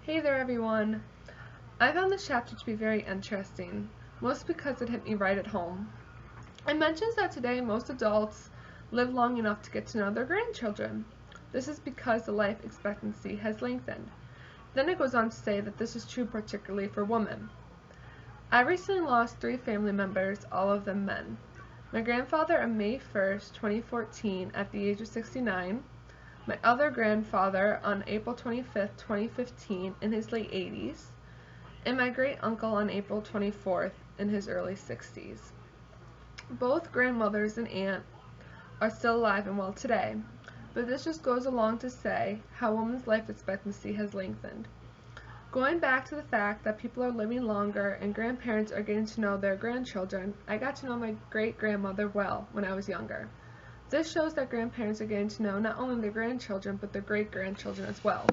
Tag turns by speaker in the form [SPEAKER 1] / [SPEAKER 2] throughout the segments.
[SPEAKER 1] Hey there everyone! I found this chapter to be very interesting, mostly because it hit me right at home. It mentions that today most adults live long enough to get to know their grandchildren. This is because the life expectancy has lengthened. Then it goes on to say that this is true particularly for women. I recently lost 3 family members, all of them men. My grandfather on May 1st, 2014 at the age of 69, my other grandfather on April 25th, 2015 in his late 80s, and my great-uncle on April 24th in his early 60s. Both grandmothers and aunt are still alive and well today, but this just goes along to say how women's life expectancy has lengthened. Going back to the fact that people are living longer and grandparents are getting to know their grandchildren, I got to know my great-grandmother well when I was younger. This shows that grandparents are getting to know not only their grandchildren, but their great-grandchildren as well.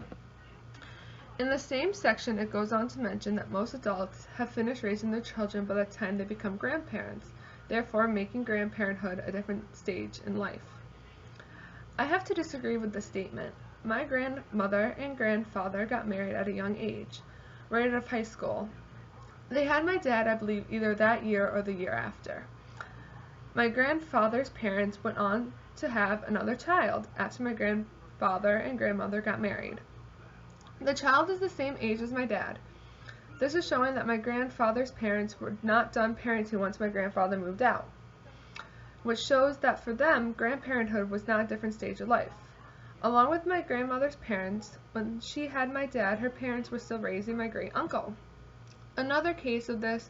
[SPEAKER 1] In the same section, it goes on to mention that most adults have finished raising their children by the time they become grandparents, therefore making grandparenthood a different stage in life. I have to disagree with this statement. My grandmother and grandfather got married at a young age, right out of high school. They had my dad, I believe, either that year or the year after. My grandfather's parents went on to have another child after my grandfather and grandmother got married. The child is the same age as my dad. This is showing that my grandfather's parents were not done parenting once my grandfather moved out, which shows that for them, grandparenthood was not a different stage of life. Along with my grandmother's parents, when she had my dad, her parents were still raising my great-uncle. Another case of this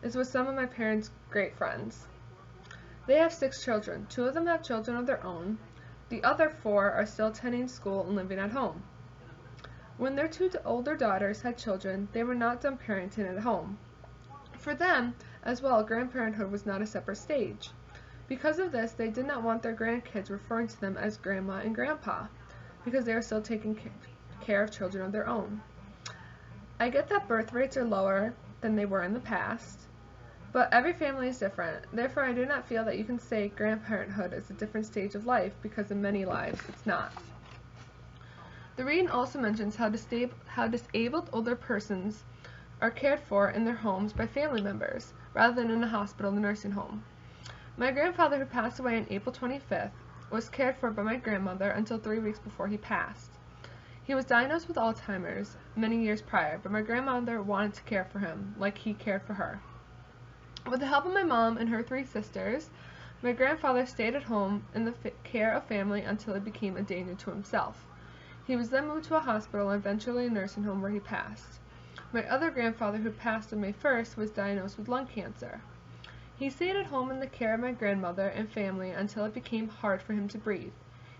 [SPEAKER 1] is with some of my parents' great friends. They have 6 children. 2 of them have children of their own. The other 4 are still attending school and living at home. When their 2 older daughters had children, they were not done parenting at home. For them, as well, grandparenthood was not a separate stage. Because of this, they did not want their grandkids referring to them as grandma and grandpa, because they were still taking care of children of their own. I get that birth rates are lower than they were in the past, but every family is different. Therefore, I do not feel that you can say grandparenthood is a different stage of life, because in many lives, it's not. The reading also mentions how disabled older persons are cared for in their homes by family members, rather than in a hospital or nursing home. My grandfather, who passed away on April 25th, was cared for by my grandmother until 3 weeks before he passed. He was diagnosed with Alzheimer's many years prior, but my grandmother wanted to care for him, like he cared for her. With the help of my mom and her 3 sisters, my grandfather stayed at home in the care of family until he became a danger to himself. He was then moved to a hospital and eventually a nursing home where he passed. My other grandfather, who passed on May 1st, was diagnosed with lung cancer. He stayed at home in the care of my grandmother and family until it became hard for him to breathe.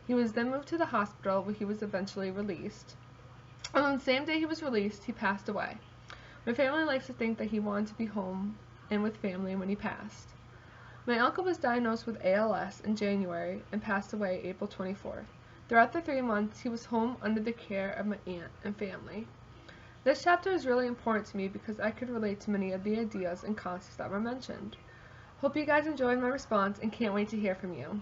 [SPEAKER 1] He was then moved to the hospital where he was eventually released. On the same day he was released, he passed away. My family likes to think that he wanted to be home and with family when he passed. My uncle was diagnosed with ALS in January and passed away April 24th. Throughout the 3 months, he was home under the care of my aunt and family. This chapter is really important to me because I could relate to many of the ideas and concepts that were mentioned. Hope you guys enjoyed my response and can't wait to hear from you.